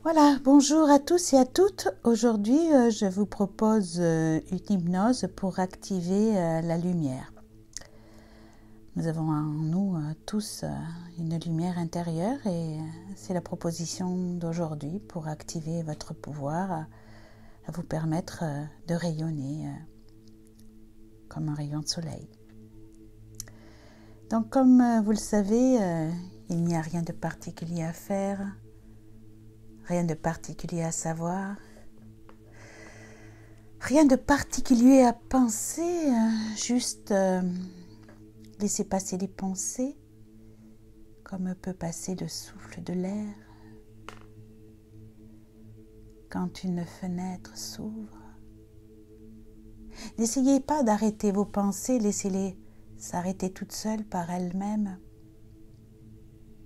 Voilà, bonjour à tous et à toutes. Aujourd'hui, je vous propose une hypnose pour activer la lumière. Nous avons en nous tous une lumière intérieure et c'est la proposition d'aujourd'hui pour activer votre pouvoir, à vous permettre de rayonner comme un rayon de soleil. Donc, comme vous le savez, il n'y a rien de particulier à faire. Rien de particulier à savoir, rien de particulier à penser, juste laisser passer les pensées comme peut passer le souffle de l'air quand une fenêtre s'ouvre. N'essayez pas d'arrêter vos pensées, laissez-les s'arrêter toutes seules par elles-mêmes.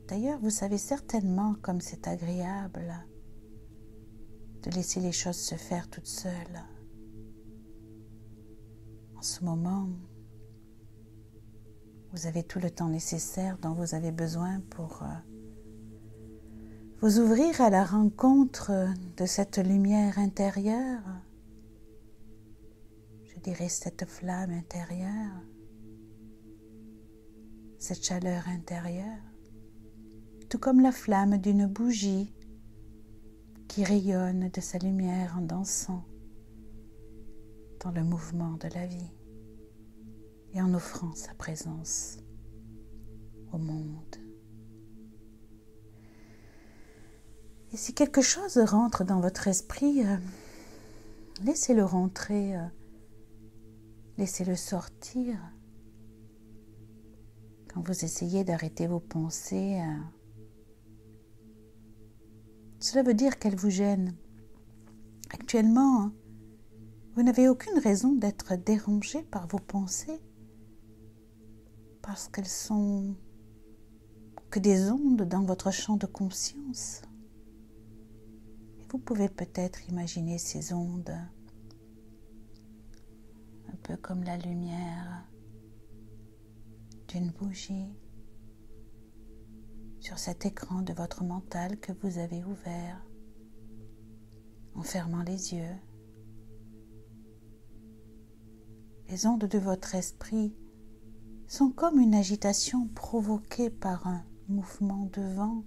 D'ailleurs, vous savez certainement comme c'est agréable de laisser les choses se faire toutes seules. En ce moment, vous avez tout le temps nécessaire dont vous avez besoin pour vous ouvrir à la rencontre de cette lumière intérieure, je dirais cette flamme intérieure, cette chaleur intérieure, tout comme la flamme d'une bougie qui rayonne de sa lumière en dansant dans le mouvement de la vie et en offrant sa présence au monde. Et si quelque chose rentre dans votre esprit, laissez-le rentrer, laissez-le sortir. Quand vous essayez d'arrêter vos pensées, cela veut dire qu'elles vous gênent. Actuellement, vous n'avez aucune raison d'être dérangé par vos pensées parce qu'elles sont que des ondes dans votre champ de conscience. Et vous pouvez peut-être imaginer ces ondes un peu comme la lumière d'une bougie sur cet écran de votre mental que vous avez ouvert en fermant les yeux. Les ondes de votre esprit sont comme une agitation provoquée par un mouvement de vent,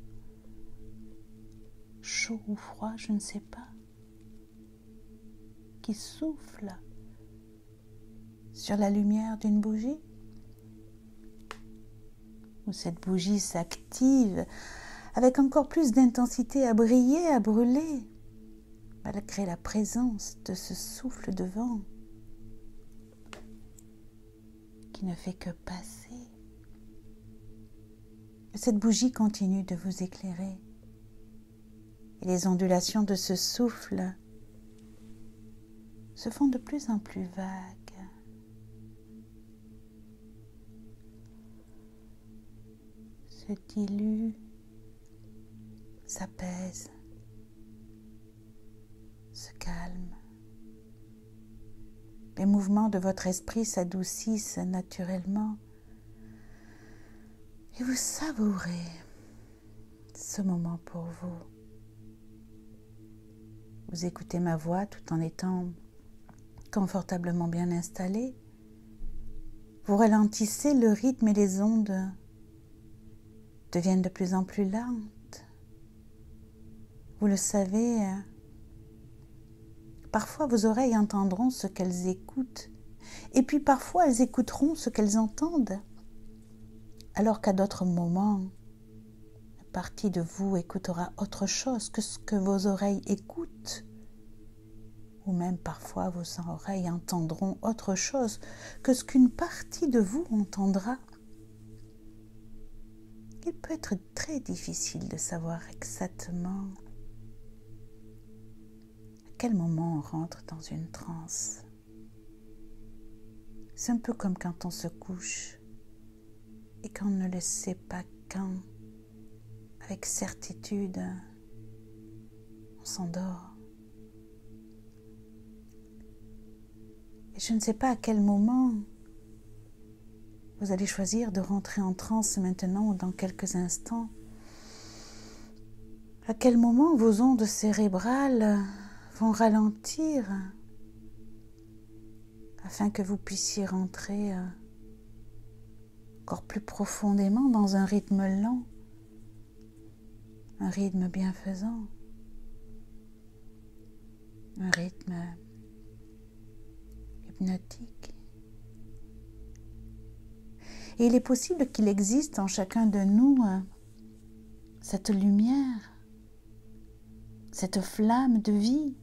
chaud ou froid, je ne sais pas, qui souffle sur la lumière d'une bougie, où cette bougie s'active avec encore plus d'intensité à briller, à brûler, malgré la présence de ce souffle de vent qui ne fait que passer. Et cette bougie continue de vous éclairer. Et les ondulations de ce souffle se font de plus en plus vagues. Se diluent, s'apaisent, se calment. Les mouvements de votre esprit s'adoucissent naturellement et vous savourez ce moment pour vous. Vous écoutez ma voix tout en étant confortablement bien installé. Vous ralentissez le rythme et les ondes deviennent de plus en plus lentes. Vous le savez, parfois vos oreilles entendront ce qu'elles écoutent, et puis parfois elles écouteront ce qu'elles entendent, alors qu'à d'autres moments, une partie de vous écoutera autre chose que ce que vos oreilles écoutent, ou même parfois vos oreilles entendront autre chose que ce qu'une partie de vous entendra. Il peut être très difficile de savoir exactement à quel moment on rentre dans une transe. C'est un peu comme quand on se couche et qu'on ne le sait pas quand, avec certitude, on s'endort. Et je ne sais pas à quel moment vous allez choisir de rentrer en transe maintenant ou dans quelques instants. À quel moment vos ondes cérébrales vont ralentir afin que vous puissiez rentrer encore plus profondément dans un rythme lent, un rythme bienfaisant, un rythme hypnotique. Et il est possible qu'il existe en chacun de nous cette lumière, cette flamme de vie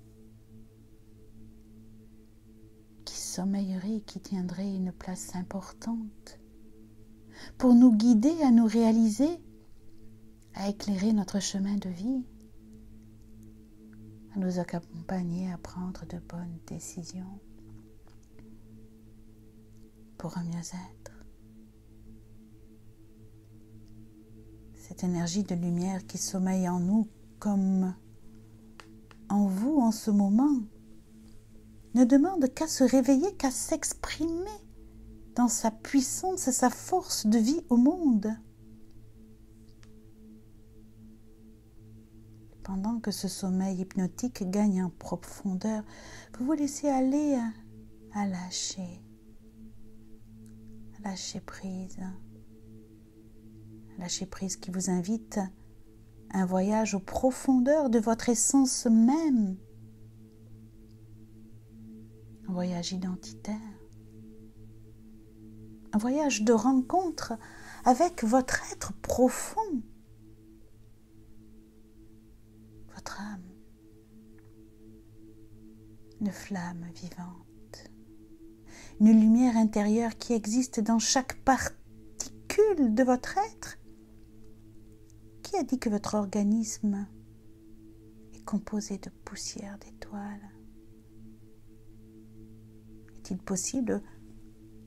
qui sommeillerait et qui tiendrait une place importante pour nous guider à nous réaliser, à éclairer notre chemin de vie, à nous accompagner à prendre de bonnes décisions pour un mieux-être. Cette énergie de lumière qui sommeille en nous comme en vous en ce moment ne demande qu'à se réveiller, qu'à s'exprimer dans sa puissance et sa force de vie au monde. Pendant que ce sommeil hypnotique gagne en profondeur, vous vous laissez aller à lâcher prise. Lâcher prise qui vous invite à un voyage aux profondeurs de votre essence même. Un voyage identitaire. Un voyage de rencontre avec votre être profond. Votre âme. Une flamme vivante. Une lumière intérieure qui existe dans chaque particule de votre être. Qui a dit que votre organisme est composé de poussière d'étoiles? Est-il possible,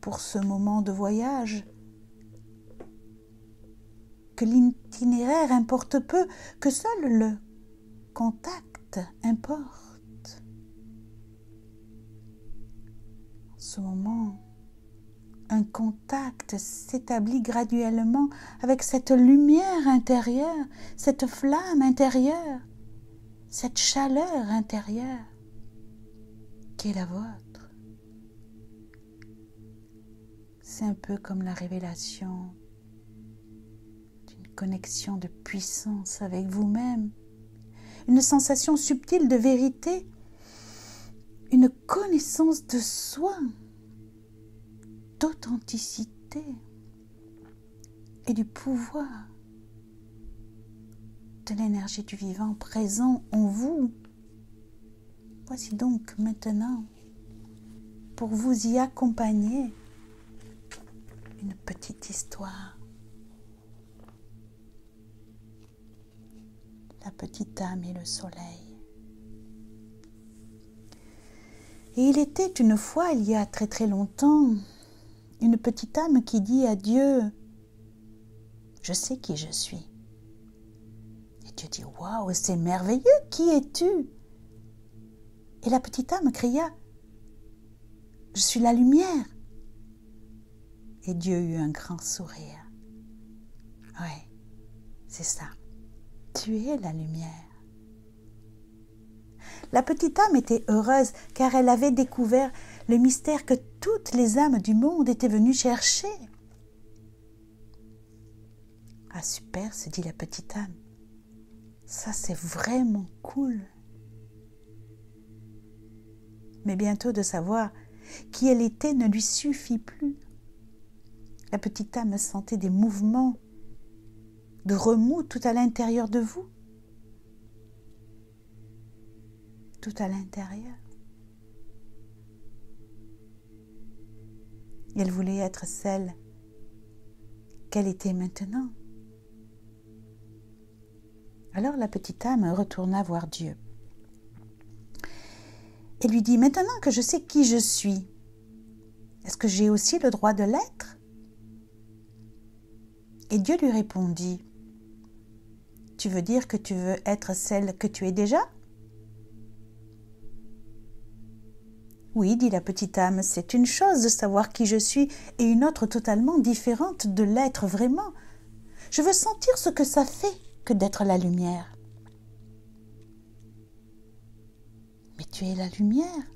pour ce moment de voyage, que l'itinéraire importe peu, que seul le contact importe? En ce moment, un contact s'établit graduellement avec cette lumière intérieure, cette flamme intérieure, cette chaleur intérieure qui est la vôtre. C'est un peu comme la révélation d'une connexion de puissance avec vous-même, une sensation subtile de vérité, une connaissance de soi, d'authenticité et du pouvoir de l'énergie du vivant présent en vous. Voici donc maintenant, pour vous y accompagner, une petite histoire. La petite âme et le soleil. Et il était une fois, il y a très très longtemps, une petite âme qui dit à Dieu, « Je sais qui je suis. » Et Dieu dit, « Waouh, c'est merveilleux, qui es-tu » Et la petite âme cria, « Je suis la lumière. » Et Dieu eut un grand sourire. « Ouais, c'est ça. Tu es la lumière. » La petite âme était heureuse car elle avait découvert le mystère que toutes les âmes du monde étaient venues chercher. « Ah super, se dit la petite âme. Ça c'est vraiment cool. » Mais bientôt de savoir qui elle était ne lui suffit plus. La petite âme sentait des mouvements de remous tout à l'intérieur de vous. Tout à l'intérieur. Et elle voulait être celle qu'elle était maintenant. Alors la petite âme retourna voir Dieu et lui dit, « Maintenant que je sais qui je suis, est-ce que j'ai aussi le droit de l'être ?» Et Dieu lui répondit, « Tu veux dire que tu veux être celle que tu es déjà ?» « Oui, dit la petite âme, c'est une chose de savoir qui je suis et une autre totalement différente de l'être vraiment. Je veux sentir ce que ça fait que d'être la lumière. » tu es la lumière,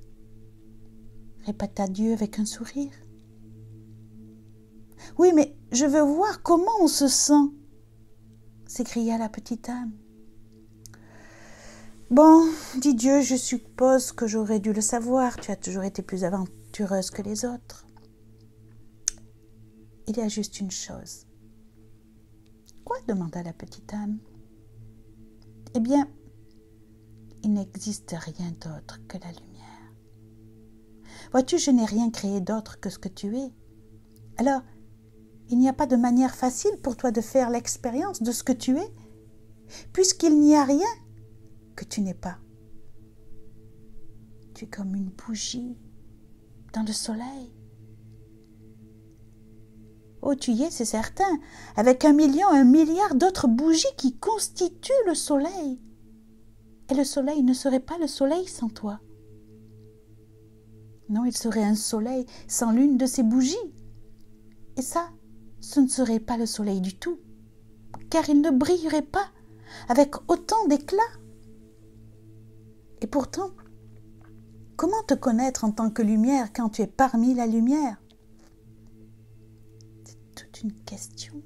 répéta Dieu avec un sourire. Oui, mais je veux voir comment on se sent, s'écria la petite âme. Bon, dit Dieu, je suppose que j'aurais dû le savoir, tu as toujours été plus aventureuse que les autres. Il y a juste une chose. Quoi? Demanda la petite âme. Eh bien, il n'existe rien d'autre que la lumière. Vois-tu, je n'ai rien créé d'autre que ce que tu es. Alors, il n'y a pas de manière facile pour toi de faire l'expérience de ce que tu es, puisqu'il n'y a rien que tu n'es pas. Tu es comme une bougie dans le soleil. Oh, tu y es, c'est certain, avec 1 million, 1 milliard d'autres bougies qui constituent le soleil. Et le soleil ne serait pas le soleil sans toi. Non, il serait un soleil sans l'une de ces bougies. Et ça, ce ne serait pas le soleil du tout, car il ne brillerait pas avec autant d'éclat. Et pourtant, comment te connaître en tant que lumière quand tu es parmi la lumière? C'est toute une question.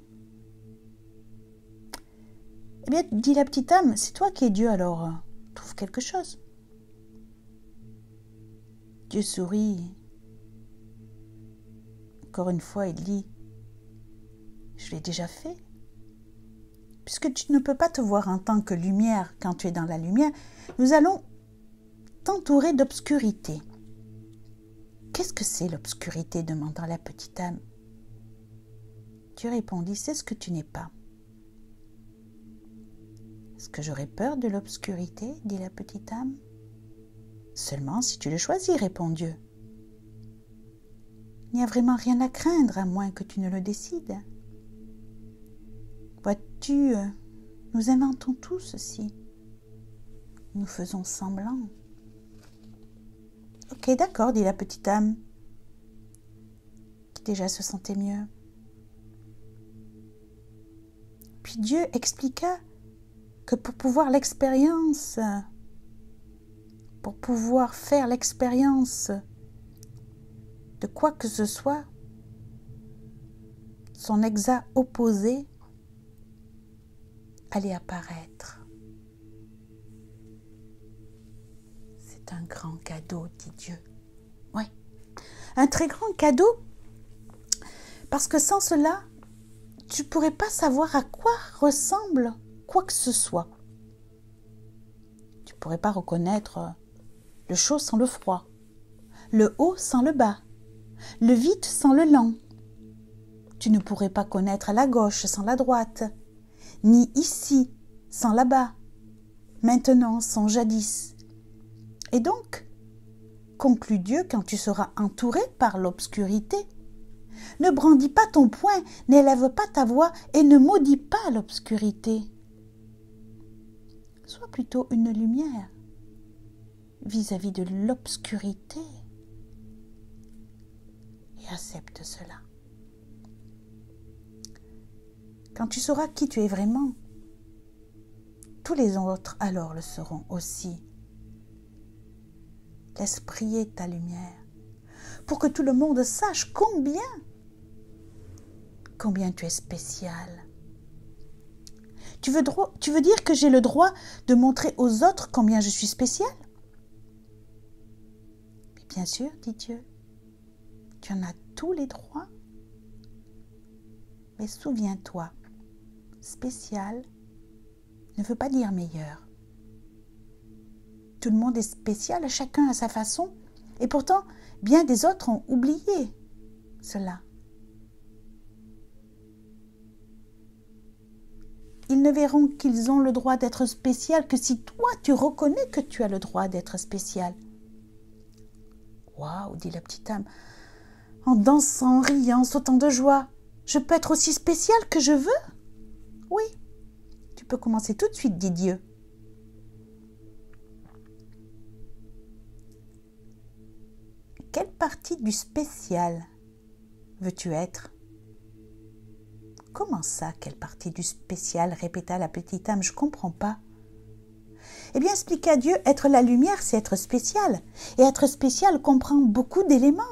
Eh bien, dit la petite âme, c'est toi qui es Dieu, alors trouve quelque chose. Dieu sourit. Encore une fois, il dit, je l'ai déjà fait. Puisque tu ne peux pas te voir en tant que lumière quand tu es dans la lumière, nous allons t'entourer d'obscurité. Qu'est-ce que c'est l'obscurité? Demanda la petite âme. Dieu répondit, c'est ce que tu n'es pas. Est-ce que j'aurais peur de l'obscurité? Dit la petite âme. Seulement si tu le choisis, répond Dieu. Il n'y a vraiment rien à craindre à moins que tu ne le décides. Vois-tu, nous inventons tout ceci. Nous faisons semblant. Ok, d'accord, dit la petite âme, qui déjà se sentait mieux. Puis Dieu expliqua que pour pouvoir faire l'expérience de quoi que ce soit, son exact opposé allait apparaître. C'est un grand cadeau, dit Dieu. Oui, un très grand cadeau, parce que sans cela, tu ne pourrais pas savoir à quoi ressemble quoi que ce soit. Tu ne pourrais pas reconnaître le chaud sans le froid, le haut sans le bas, le vite sans le lent. Tu ne pourrais pas connaître la gauche sans la droite, ni ici sans là-bas, maintenant sans jadis. Et donc, conclut Dieu, quand tu seras entouré par l'obscurité, ne brandis pas ton poing, n'élève pas ta voix et ne maudis pas l'obscurité. Sois plutôt une lumière vis-à-vis de l'obscurité et accepte cela. Quand tu sauras qui tu es vraiment, tous les autres alors le seront aussi. Laisse briller ta lumière pour que tout le monde sache combien tu es spécial. Tu veux dire que j'ai le droit de montrer aux autres combien je suis spécial? Mais bien sûr, dit Dieu, tu en as tous les droits. Mais souviens-toi, spécial ne veut pas dire meilleur. Tout le monde est spécial, chacun à sa façon, et pourtant, bien des autres ont oublié cela. Ils ne verront qu'ils ont le droit d'être spécial que si toi, tu reconnais que tu as le droit d'être spécial. Waouh, dit la petite âme, en dansant, en riant, en sautant de joie. Je peux être aussi spécial que je veux? Oui, tu peux commencer tout de suite, dit Dieu. Quelle partie du spécial veux-tu être? Comment ça, quelle partie du spécial? Répéta la petite âme, je ne comprends pas. Eh bien, expliquer à Dieu, être la lumière, c'est être spécial. Et être spécial comprend beaucoup d'éléments.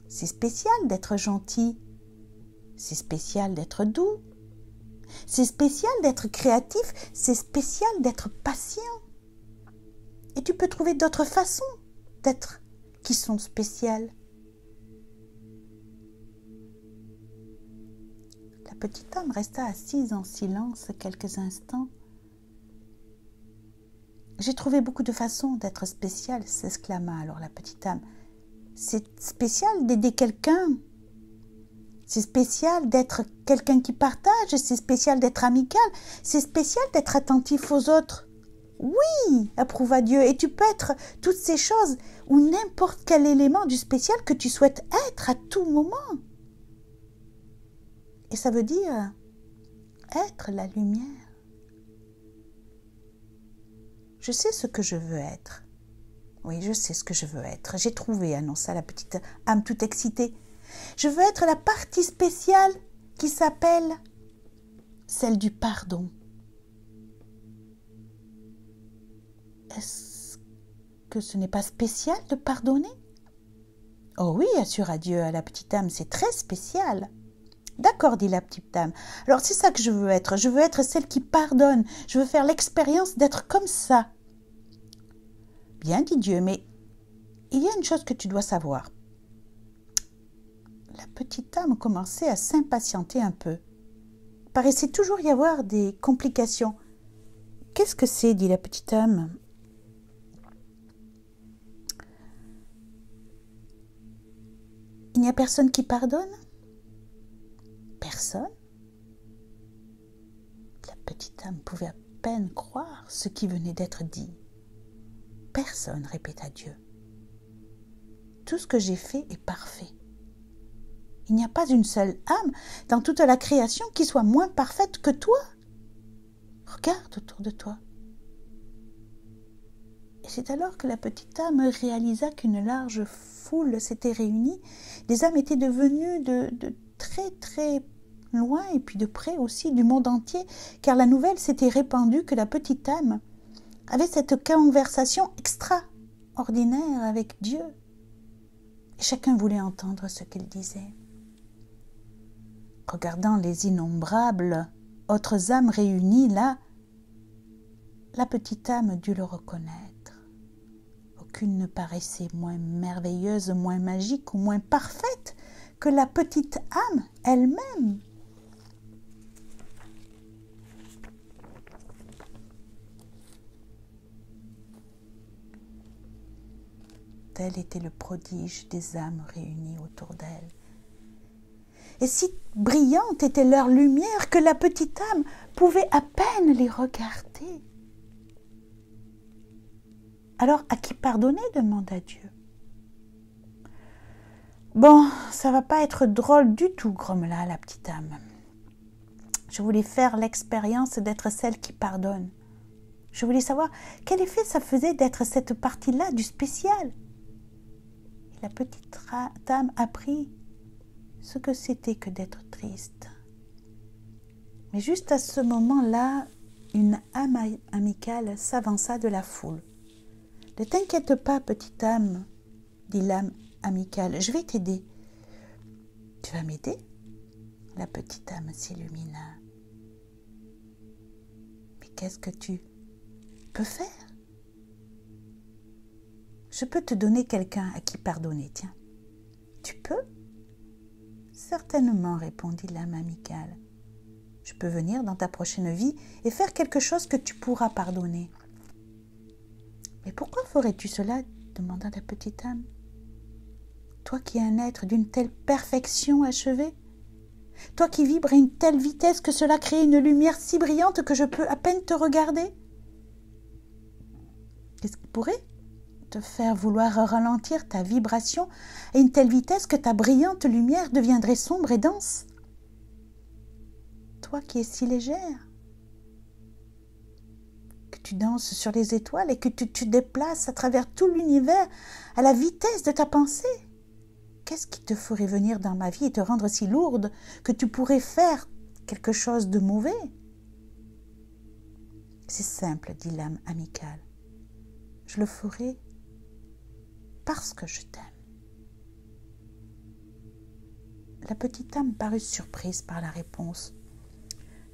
C'est spécial d'être gentil. C'est spécial d'être doux. C'est spécial d'être créatif. C'est spécial d'être patient. Et tu peux trouver d'autres façons d'être qui sont spéciales. La petite âme resta assise en silence quelques instants. J'ai trouvé beaucoup de façons d'être spéciale, s'exclama alors la petite âme. C'est spécial d'aider quelqu'un. C'est spécial d'être quelqu'un qui partage. C'est spécial d'être amical. C'est spécial d'être attentif aux autres. Oui, approuva Dieu. Et tu peux être toutes ces choses ou n'importe quel élément du spécial que tu souhaites être à tout moment. Et ça veut dire être la lumière. Je sais ce que je veux être. Oui, je sais ce que je veux être. J'ai trouvé, annonça la petite âme toute excitée. Je veux être la partie spéciale qui s'appelle celle du pardon. Est-ce que ce n'est pas spécial de pardonner? Oh oui, assura Dieu à la petite âme, c'est très spécial. D'accord, dit la petite âme. Alors c'est ça que je veux être. Je veux être celle qui pardonne. Je veux faire l'expérience d'être comme ça. Bien, dit Dieu, mais il y a une chose que tu dois savoir. La petite âme commençait à s'impatienter un peu. Il paraissait toujours y avoir des complications. Qu'est-ce que c'est, dit la petite âme. Il n'y a personne qui pardonne? Personne? La petite âme pouvait à peine croire ce qui venait d'être dit. Personne, répéta Dieu. Tout ce que j'ai fait est parfait. Il n'y a pas une seule âme dans toute la création qui soit moins parfaite que toi. Regarde autour de toi. Et c'est alors que la petite âme réalisa qu'une large foule s'était réunie. Les âmes étaient devenues de très très loin et puis de près aussi du monde entier, car la nouvelle s'était répandue que la petite âme avait cette conversation extraordinaire avec Dieu. Et chacun voulait entendre ce qu'il disait. Regardant les innombrables autres âmes réunies là, la petite âme dut le reconnaître. Aucune ne paraissait moins merveilleuse, moins magique ou moins parfaite que la petite âme elle-même. Tel était le prodige des âmes réunies autour d'elle. Et si brillante était leur lumière que la petite âme pouvait à peine les regarder. Alors, à qui pardonner, demanda Dieu. Bon, ça va pas être drôle du tout, grommela la petite âme. Je voulais faire l'expérience d'être celle qui pardonne. Je voulais savoir quel effet ça faisait d'être cette partie-là du spécial. Et la petite âme apprit ce que c'était que d'être triste. Mais juste à ce moment-là, une âme amicale s'avança de la foule. « Ne t'inquiète pas, petite âme, dit l'âme amicale, je vais t'aider. »« Tu vas m'aider ?» La petite âme s'illumina. « Mais qu'est-ce que tu peux faire ? Je peux te donner quelqu'un à qui pardonner, tiens. »« Tu peux ? » ?»« Certainement, répondit l'âme amicale. Je peux venir dans ta prochaine vie et faire quelque chose que tu pourras pardonner. » « Mais pourquoi ferais-tu cela ? demanda la petite âme. Toi qui es un être d'une telle perfection achevée, toi qui vibres à une telle vitesse que cela crée une lumière si brillante que je peux à peine te regarder. Qu'est-ce qui pourrait te faire vouloir ralentir ta vibration à une telle vitesse que ta brillante lumière deviendrait sombre et dense ? Toi qui es si légère, que tu danses sur les étoiles et que tu te déplaces à travers tout l'univers à la vitesse de ta pensée. Qu'est-ce qui te ferait venir dans ma vie et te rendre si lourde que tu pourrais faire quelque chose de mauvais ? C'est simple, dit l'âme amicale. Je le ferai parce que je t'aime. La petite âme parut surprise par la réponse.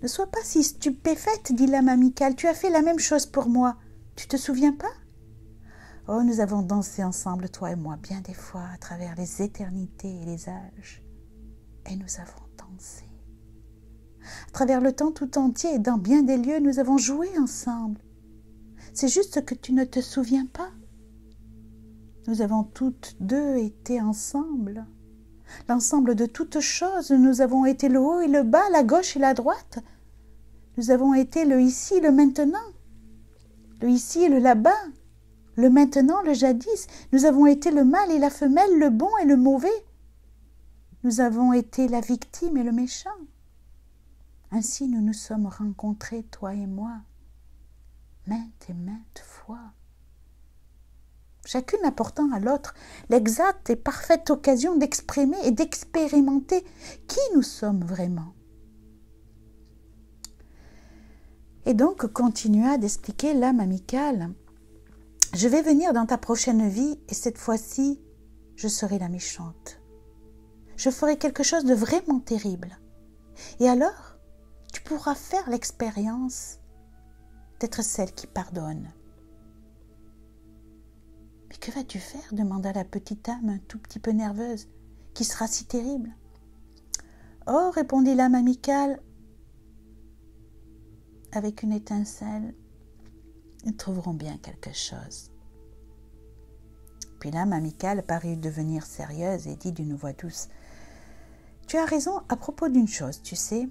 Ne sois pas si stupéfaite, dit l'âme amicale. Tu as fait la même chose pour moi. Tu te souviens pas? Oh, nous avons dansé ensemble, toi et moi, bien des fois, à travers les éternités et les âges. Et nous avons dansé. À travers le temps tout entier et dans bien des lieux, nous avons joué ensemble. C'est juste que tu ne te souviens pas. Nous avons toutes deux été ensemble. L'ensemble de toutes choses, nous avons été le haut et le bas, la gauche et la droite. Nous avons été le ici, le maintenant. Le ici et le là-bas. Le maintenant, le jadis. Nous avons été le mâle et la femelle, le bon et le mauvais. Nous avons été la victime et le méchant. Ainsi nous nous sommes rencontrés, toi et moi, maintes et maintes fois. Chacune apportant à l'autre l'exacte et parfaite occasion d'exprimer et d'expérimenter qui nous sommes vraiment. Et donc continua d'expliquer l'âme amicale. Je vais venir dans ta prochaine vie et cette fois-ci, je serai la méchante. Je ferai quelque chose de vraiment terrible. Et alors, tu pourras faire l'expérience d'être celle qui pardonne. Mais que vas-tu faire? Demanda la petite âme un tout petit peu nerveuse. Qui sera si terrible? Oh, répondit l'âme amicale, avec une étincelle, nous trouverons bien quelque chose. Puis l'âme amicale parut devenir sérieuse et dit d'une voix douce, tu as raison à propos d'une chose, tu sais.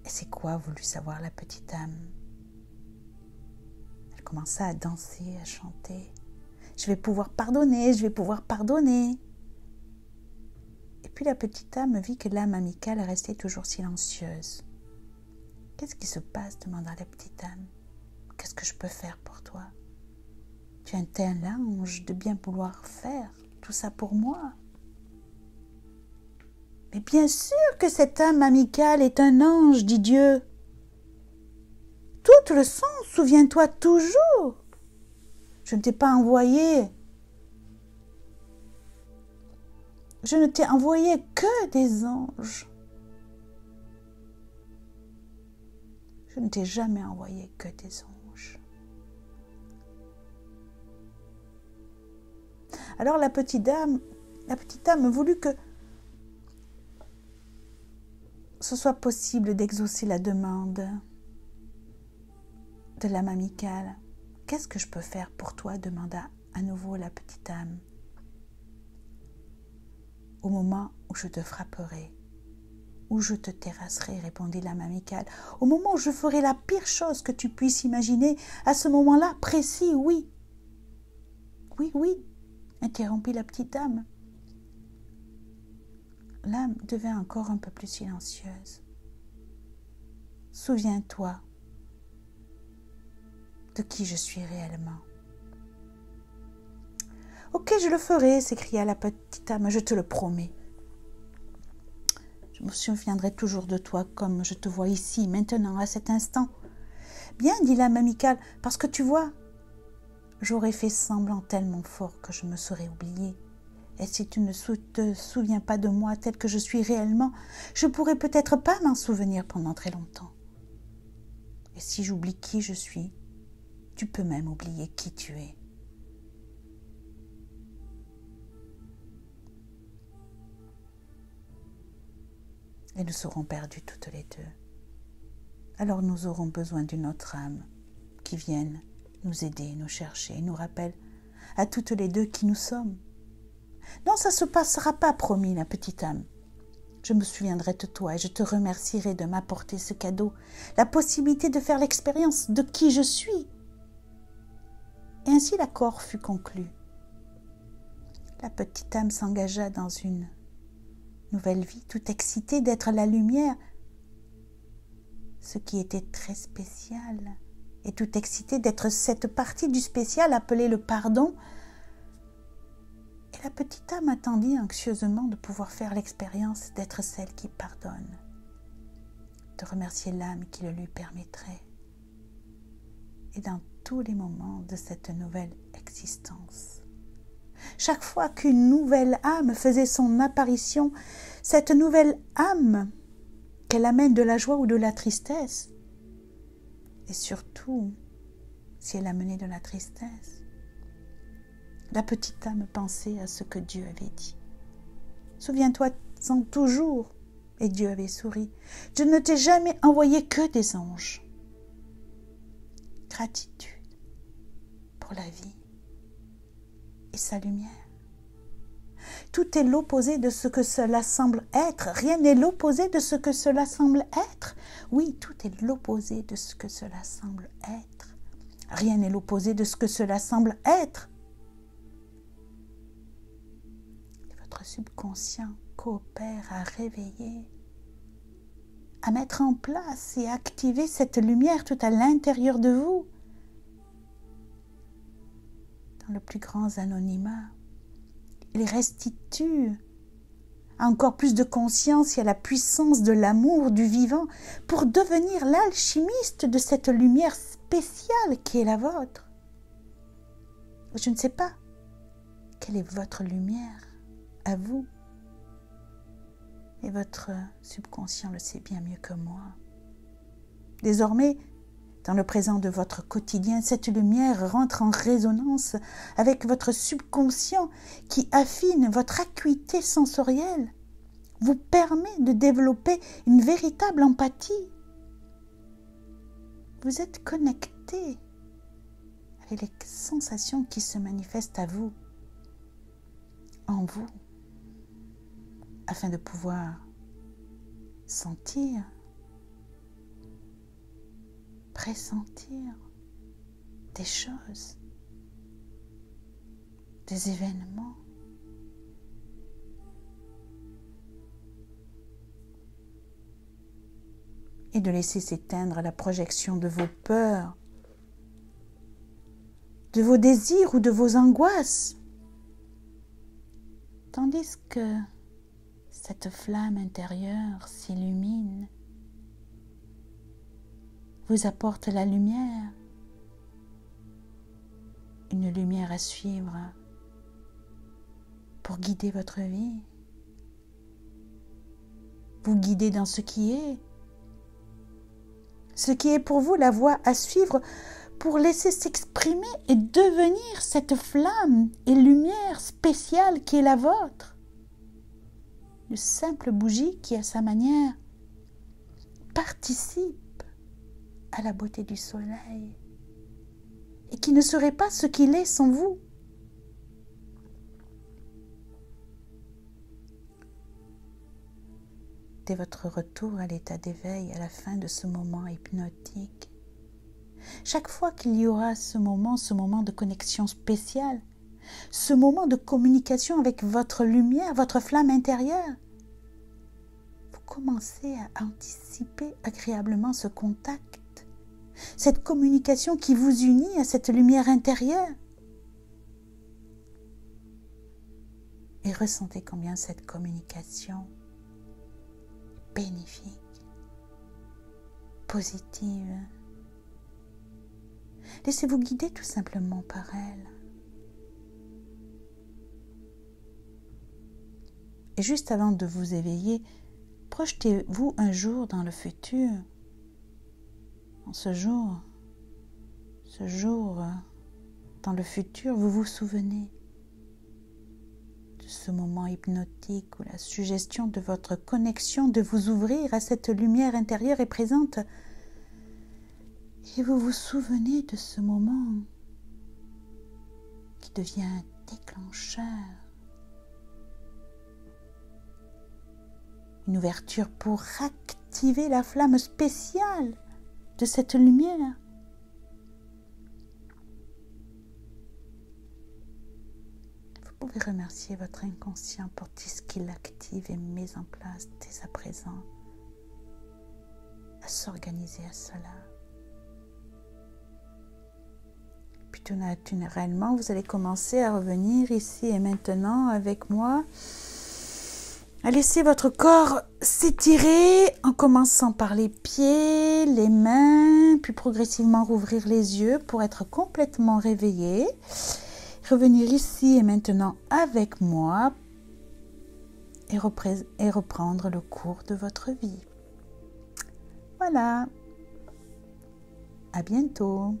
Et c'est quoi, voulut savoir la petite âme? Elle commença à danser, à chanter. Je vais pouvoir pardonner, je vais pouvoir pardonner. Et puis la petite âme vit que l'âme amicale restait toujours silencieuse. Qu'est-ce qui se passe? Demanda la petite âme. Qu'est-ce que je peux faire pour toi? Tu es un tel ange de bien vouloir faire tout ça pour moi. Mais bien sûr que cette âme amicale est un ange, dit Dieu. Toutes le sont, souviens-toi toujours. Je ne t'ai pas envoyé. Je ne t'ai envoyé que des anges. Je ne t'ai jamais envoyé que des anges. Alors la petite âme voulut que ce soit possible d'exaucer la demande de l'âme amicale. Qu'est-ce que je peux faire pour toi? Demanda à nouveau la petite âme. Au moment où je te frapperai, où je te terrasserai, répondit l'âme amicale. Au moment où je ferai la pire chose que tu puisses imaginer, à ce moment-là, précis, oui. Oui, oui, interrompit la petite âme. L'âme devint encore un peu plus silencieuse. Souviens-toi de qui je suis réellement. Ok, je le ferai, s'écria la petite âme, je te le promets. Je me souviendrai toujours de toi comme je te vois ici, maintenant, à cet instant. Bien, dit l'âme amicale, parce que tu vois, j'aurais fait semblant tellement fort que je me serais oubliée. Et si tu ne te souviens pas de moi tel que je suis réellement, je pourrais peut-être pas m'en souvenir pendant très longtemps. Et si j'oublie qui je suis, tu peux même oublier qui tu es. Et nous serons perdus toutes les deux. Alors nous aurons besoin d'une autre âme qui vienne nous aider, nous chercher, nous rappelle à toutes les deux qui nous sommes. Non, ça ne se passera pas, promis la petite âme. Je me souviendrai de toi et je te remercierai de m'apporter ce cadeau, la possibilité de faire l'expérience de qui je suis. Et ainsi l'accord fut conclu. La petite âme s'engagea dans une nouvelle vie, tout excitée d'être la lumière, ce qui était très spécial, et tout excitée d'être cette partie du spécial appelée le pardon. Et la petite âme attendit anxieusement de pouvoir faire l'expérience d'être celle qui pardonne, de remercier l'âme qui le lui permettrait. Et dans tous les moments de cette nouvelle existence. Chaque fois qu'une nouvelle âme faisait son apparition, cette nouvelle âme, qu'elle amène de la joie ou de la tristesse, et surtout, si elle amenait de la tristesse, la petite âme pensait à ce que Dieu avait dit. Souviens-toi-en toujours, et Dieu avait souri. Je ne t'ai jamais envoyé que des anges. Gratitude pour la vie et sa lumière. Tout est l'opposé de ce que cela semble être. Rien n'est l'opposé de ce que cela semble être. Oui, tout est l'opposé de ce que cela semble être. Rien n'est l'opposé de ce que cela semble être. Et votre subconscient coopère à réveiller, à mettre en place et à activer cette lumière tout à l'intérieur de vous. Dans le plus grand anonymat, il restitue encore plus de conscience et à la puissance de l'amour du vivant pour devenir l'alchimiste de cette lumière spéciale qui est la vôtre. Je ne sais pas quelle est votre lumière à vous, et votre subconscient le sait bien mieux que moi. Désormais, dans le présent de votre quotidien, cette lumière rentre en résonance avec votre subconscient qui affine votre acuité sensorielle, vous permet de développer une véritable empathie. Vous êtes connecté avec les sensations qui se manifestent à vous, en vous, afin de pouvoir sentir, pressentir des choses, des événements. Et de laisser s'éteindre la projection de vos peurs, de vos désirs ou de vos angoisses. Tandis que cette flamme intérieure s'illumine, vous apporte la lumière, une lumière à suivre pour guider votre vie, vous guider dans ce qui est pour vous la voie à suivre pour laisser s'exprimer et devenir cette flamme et lumière spéciale qui est la vôtre. Une simple bougie qui, à sa manière, participe à la beauté du soleil et qui ne serait pas ce qu'il est sans vous. Dès votre retour à l'état d'éveil à la fin de ce moment hypnotique, chaque fois qu'il y aura ce moment de connexion spéciale, ce moment de communication avec votre lumière, votre flamme intérieure, vous commencez à anticiper agréablement ce contact, cette communication qui vous unit à cette lumière intérieure. Et ressentez combien cette communication est bénéfique, positive. Laissez-vous guider tout simplement par elle. Et juste avant de vous éveiller, projetez-vous un jour dans le futur. En ce jour, dans le futur, vous vous souvenez de ce moment hypnotique où la suggestion de votre connexion, de vous ouvrir à cette lumière intérieure est présente. Et vous vous souvenez de ce moment qui devient un déclencheur, une ouverture pour activer la flamme spéciale de cette lumière. Vous pouvez remercier votre inconscient pour tout ce qu'il active et met en place dès à présent à s'organiser à cela. Puis tout naturellement, vous allez commencer à revenir ici et maintenant avec moi Laissez votre corps s'étirer en commençant par les pieds, les mains, puis progressivement rouvrir les yeux pour être complètement réveillé. Revenir ici et maintenant avec moi et reprendre le cours de votre vie. Voilà. À bientôt.